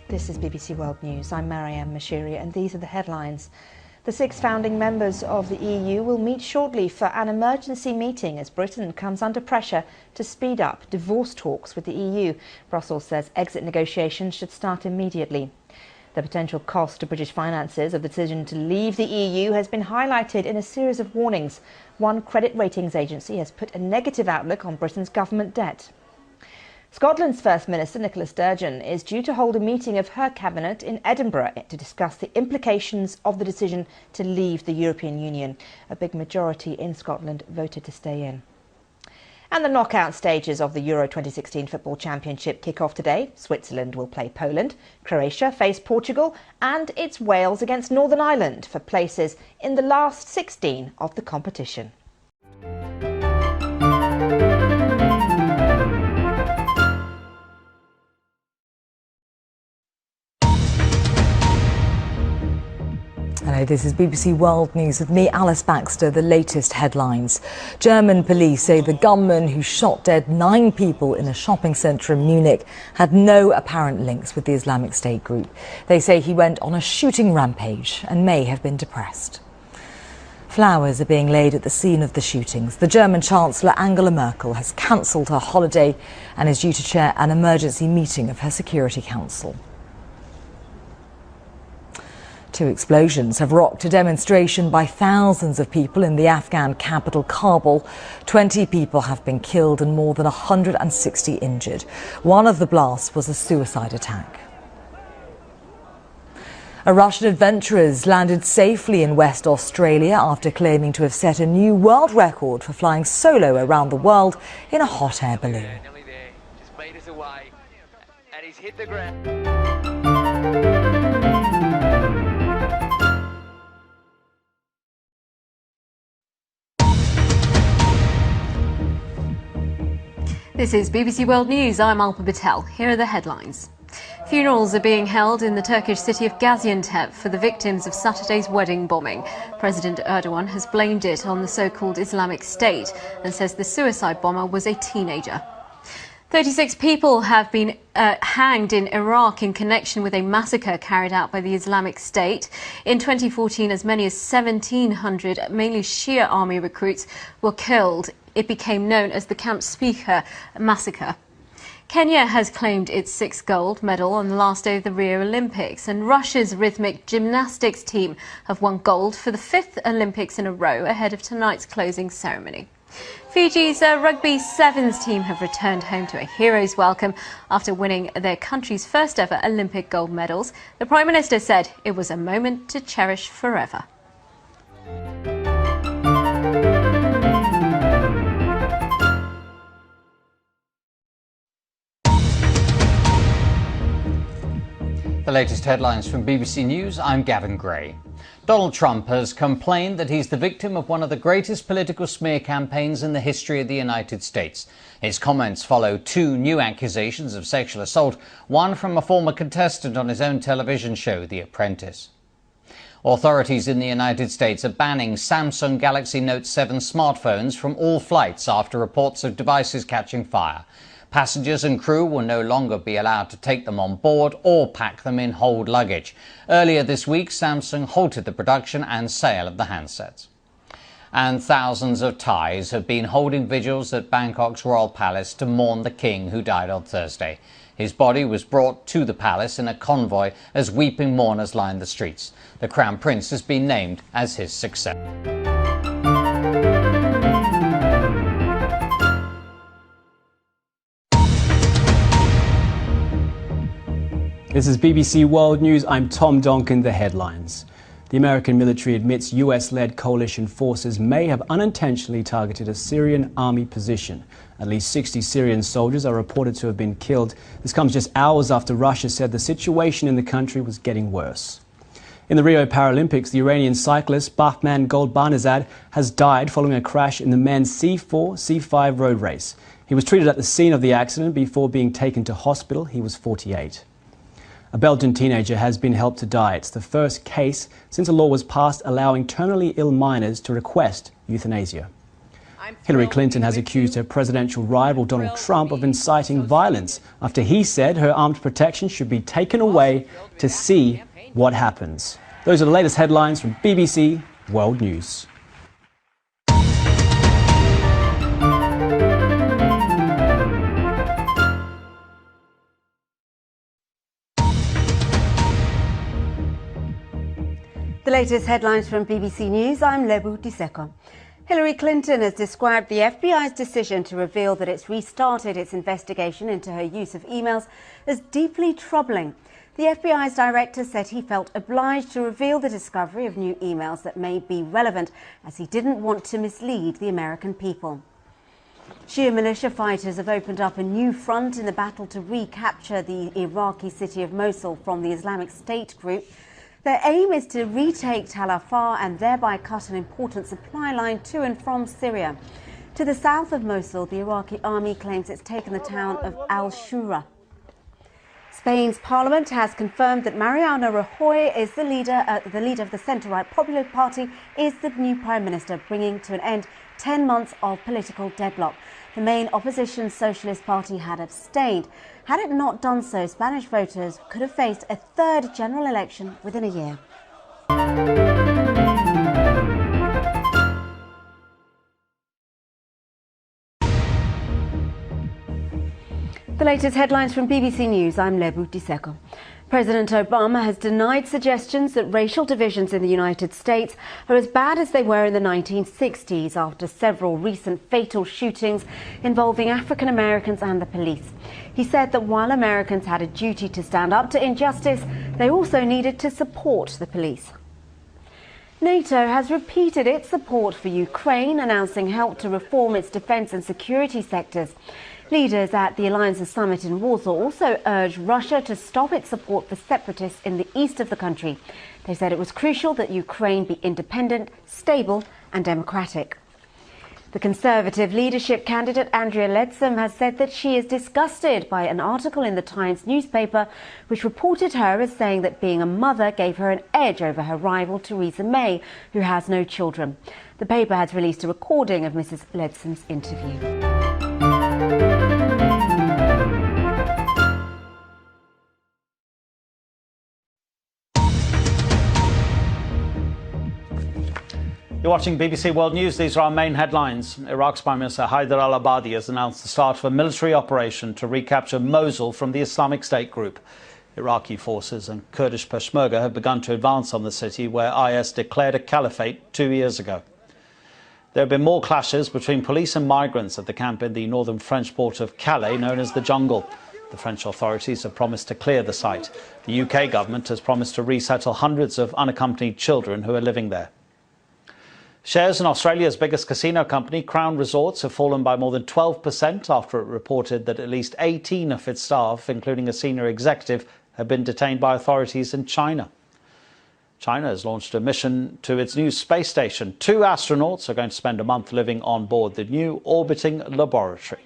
This is BBC World News. I'm Mariam Mashiri, and these are the headlines. The 6 founding members of the EU will meet shortly for an emergency meeting as Britain comes under pressure to speed up divorce talks with the EU. Brussels says exit negotiations should start immediately. The potential cost to British finances of the decision to leave the EU has been highlighted in a series of warnings. One credit ratings agency has put a negative outlook on Britain's government debt. Scotland's First Minister Nicola Sturgeon is due to hold a meeting of her cabinet in Edinburgh to discuss the implications of the decision to leave the European Union. A big majority in Scotland voted to stay in. And the knockout stages of the Euro 2016 Football Championship kick off today. Switzerland will play Poland, Croatia face Portugal, and it's Wales against Northern Ireland for places in the last 16 of the competition. Hello, this is BBC World News with me, Alice Baxter. The latest headlines. German police say the gunman who shot dead 9 people in a shopping centre in Munich had no apparent links with the Islamic State group. They say he went on a shooting rampage and may have been depressed. Flowers are being laid at the scene of the shootings. The German Chancellor Angela Merkel has cancelled her holiday and is due to chair an emergency meeting of her Security Council. 2 explosions have rocked a demonstration by thousands of people in the Afghan capital, Kabul. 20 people have been killed and more than 160 injured. One of the blasts was a suicide attack. A Russian adventurer landed safely in West Australia after claiming to have set a new world record for flying solo around the world in a hot air balloon. Just meters away, and he's hit the ground. This is BBC World News. I'm Alpa Patel. Here are the headlines. Funerals are being held in the Turkish city of Gaziantep for the victims of Saturday's wedding bombing. President Erdogan has blamed it on the so-called Islamic State and says the suicide bomber was a teenager. 36 people have been hanged in Iraq in connection with a massacre carried out by the Islamic State. In 2014, as many as 1,700, mainly Shia army recruits, were killed. It became known as the Camp Speaker massacre. Kenya has claimed its 6th gold medal on the last day of the Rio Olympics, and Russia's rhythmic gymnastics team have won gold for the 5th Olympics in a row ahead of tonight's closing ceremony. Fiji's rugby sevens team have returned home to a hero's welcome after winning their country's first ever Olympic gold medals. The Prime Minister said it was a moment to cherish forever. The latest headlines from BBC News, I'm Gavin Gray. Donald Trump has complained that he's the victim of one of the greatest political smear campaigns in the history of the United States. His comments follow 2 new accusations of sexual assault, one from a former contestant on his own television show, The Apprentice. Authorities in the United States are banning Samsung Galaxy Note 7 smartphones from all flights after reports of devices catching fire. Passengers and crew will no longer be allowed to take them on board or pack them in hold luggage. Earlier this week, Samsung halted the production and sale of the handsets. And thousands of Thais have been holding vigils at Bangkok's Royal Palace to mourn the king who died on Thursday. His body was brought to the palace in a convoy as weeping mourners lined the streets. The Crown Prince has been named as his successor. This is BBC World News. I'm Tom Donkin. The headlines. The American military admits US-led coalition forces may have unintentionally targeted a Syrian army position. At least 60 Syrian soldiers are reported to have been killed. This comes just hours after Russia said the situation in the country was getting worse. In the Rio Paralympics, the Iranian cyclist Bahman Golbanizad has died following a crash in the men's C4-C5 road race. He was treated at the scene of the accident before being taken to hospital. He was 48. A Belgian teenager has been helped to die. It's the first case since a law was passed allowing terminally ill minors to request euthanasia. Hillary Clinton has accused her presidential rival Donald Trump of inciting violence after he said her armed protection should be taken away to see what happens. Those are the latest headlines from BBC World News. The latest headlines from BBC News. I'm Lebu Diseko. Hillary Clinton has described the FBI's decision to reveal that it's restarted its investigation into her use of emails as deeply troubling. The FBI's director said he felt obliged to reveal the discovery of new emails that may be relevant, as he didn't want to mislead the American people. Shia militia fighters have opened up a new front in the battle to recapture the Iraqi city of Mosul from the Islamic State group. Their aim is to retake Tal Afar and thereby cut an important supply line to and from Syria. To the south of Mosul, the Iraqi army claims it's taken the town of Al-Shura. Spain's parliament has confirmed that Mariano Rajoy is the leader of the centre-right Popular Party, is the new prime minister, bringing to an end 10 months of political deadlock. The main opposition Socialist Party had abstained. Had it not done so, Spanish voters could have faced a third general election within a year. The latest headlines from BBC News. I'm Lebu Diseko. President Obama has denied suggestions that racial divisions in the United States are as bad as they were in the 1960s after several recent fatal shootings involving African Americans and the police. He said that while Americans had a duty to stand up to injustice, they also needed to support the police. NATO has repeated its support for Ukraine, announcing help to reform its defence and security sectors. Leaders at the Alliance's summit in Warsaw also urged Russia to stop its support for separatists in the east of the country. They said it was crucial that Ukraine be independent, stable and democratic. The Conservative leadership candidate Andrea Leadsom has said that she is disgusted by an article in the Times newspaper which reported her as saying that being a mother gave her an edge over her rival Theresa May, who has no children. The paper has released a recording of Mrs. Leadsom's interview. You're watching BBC World News. These are our main headlines. Iraq's Prime Minister Haider al-Abadi has announced the start of a military operation to recapture Mosul from the Islamic State group. Iraqi forces and Kurdish Peshmerga have begun to advance on the city where IS declared a caliphate 2 years ago. There have been more clashes between police and migrants at the camp in the northern French port of Calais, known as the Jungle. The French authorities have promised to clear the site. The UK government has promised to resettle hundreds of unaccompanied children who are living there. Shares in Australia's biggest casino company, Crown Resorts, have fallen by more than 12% after it reported that at least 18 of its staff, including a senior executive, have been detained by authorities in China. China has launched a mission to its new space station. 2 astronauts are going to spend a month living on board the new orbiting laboratory.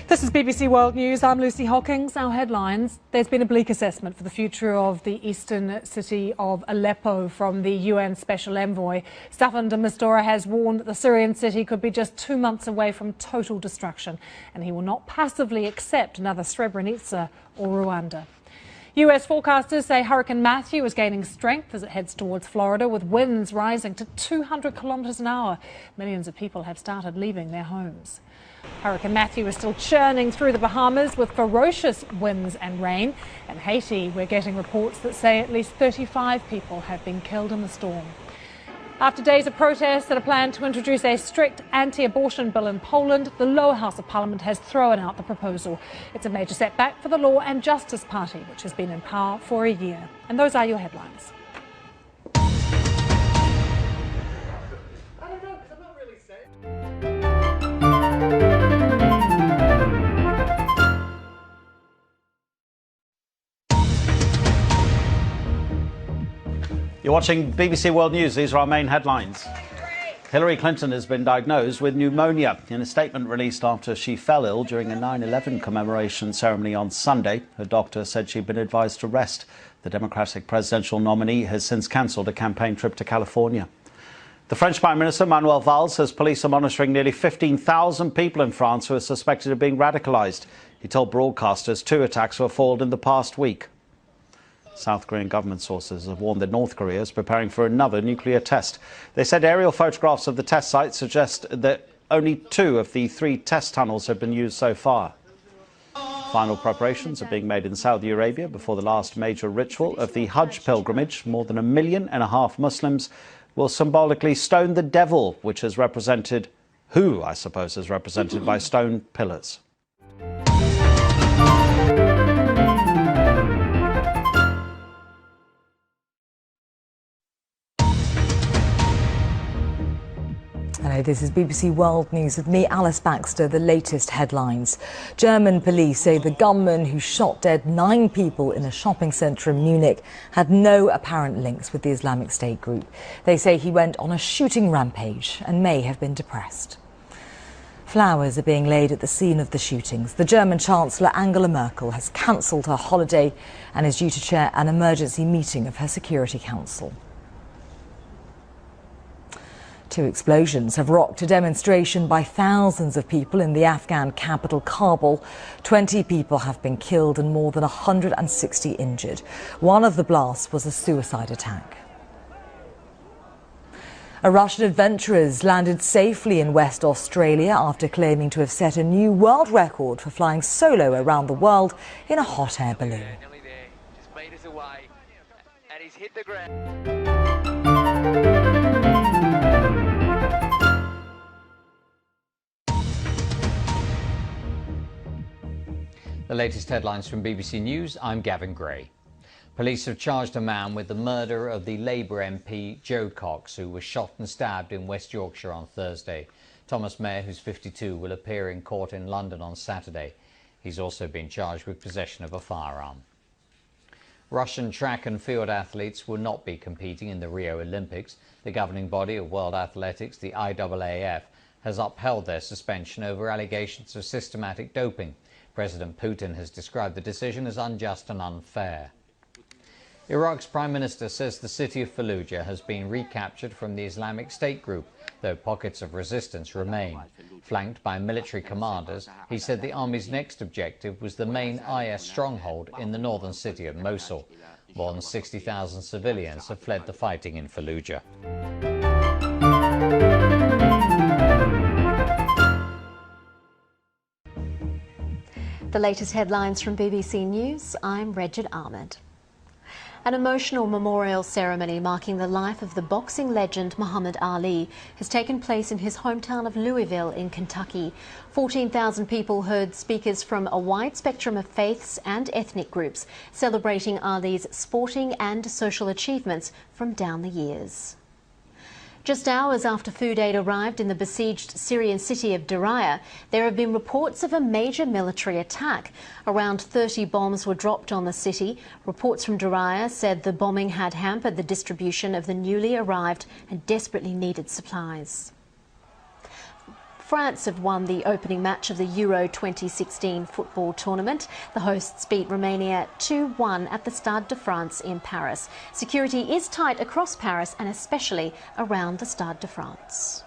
This is BBC World News. I'm Lucy Hawkins. Our headlines. There's been a bleak assessment for the future of the eastern city of Aleppo from the UN Special Envoy. Staffan de Mistura has warned that the Syrian city could be just 2 months away from total destruction, and he will not passively accept another Srebrenica or Rwanda. US forecasters say Hurricane Matthew is gaining strength as it heads towards Florida, with winds rising to 200 kilometres an hour. Millions of people have started leaving their homes. Hurricane Matthew is still churning through the Bahamas with ferocious winds and rain. In Haiti, we're getting reports that say at least 35 people have been killed in the storm. After days of protests that are planned to introduce a strict anti-abortion bill in Poland, the lower house of parliament has thrown out the proposal. It's a major setback for the Law and Justice Party, which has been in power for a year. And those are your headlines. You're watching BBC World News. These are our main headlines. Hillary Clinton has been diagnosed with pneumonia. In a statement released after she fell ill during a 9/11 commemoration ceremony on Sunday, her doctor said she'd been advised to rest. The Democratic presidential nominee has since cancelled a campaign trip to California. The French Prime Minister Manuel Valls says police are monitoring nearly 15,000 people in France who are suspected of being radicalised. He told broadcasters 2 attacks were foiled in the past week. South Korean government sources have warned that North Korea is preparing for another nuclear test. They said aerial photographs of the test site suggest that only 2 of the 3 test tunnels have been used so far. Final preparations are being made in Saudi Arabia before the last major ritual of the Hajj pilgrimage. More than 1.5 million Muslims will symbolically stone the devil, which is represented, is represented by stone pillars. Hello, this is BBC World News with me, Alice Baxter. The latest headlines. German police say the gunman who shot dead 9 people in a shopping centre in Munich had no apparent links with the Islamic State group. They say he went on a shooting rampage and may have been depressed. Flowers are being laid at the scene of the shootings. The German Chancellor Angela Merkel has cancelled her holiday and is due to chair an emergency meeting of her Security Council. 2 explosions have rocked a demonstration by thousands of people in the Afghan capital, Kabul. 20 people have been killed and more than 160 injured. One of the blasts was a suicide attack. A Russian adventurer landed safely in West Australia after claiming to have set a new world record for flying solo around the world in a hot air balloon. Nearly there, just meters away, and he's hit the ground. The latest headlines from BBC News. I'm Gavin Gray. Police have charged a man with the murder of the Labour MP Joe Cox, who was shot and stabbed in West Yorkshire on Thursday. Thomas Mayer, who's 52, will appear in court in London on Saturday. He's also been charged with possession of a firearm. Russian track and field athletes will not be competing in the Rio Olympics. The governing body of World Athletics, the IAAF, has upheld their suspension over allegations of systematic doping. President Putin has described the decision as unjust and unfair. Iraq's Prime Minister says the city of Fallujah has been recaptured from the Islamic State group, though pockets of resistance remain. Flanked by military commanders, he said the army's next objective was the main IS stronghold in the northern city of Mosul. More than 60,000 civilians have fled the fighting in Fallujah. The latest headlines from BBC News. I'm Regid Ahmed. An emotional memorial ceremony marking the life of the boxing legend Muhammad Ali has taken place in his hometown of Louisville in Kentucky. 14,000 people heard speakers from a wide spectrum of faiths and ethnic groups celebrating Ali's sporting and social achievements from down the years. Just hours after food aid arrived in the besieged Syrian city of Diriyah, there have been reports of a major military attack. Around 30 bombs were dropped on the city. Reports from Diriyah said the bombing had hampered the distribution of the newly arrived and desperately needed supplies. France have won the opening match of the Euro 2016 football tournament. The hosts beat Romania 2-1 at the Stade de France in Paris. Security is tight across Paris and especially around the Stade de France.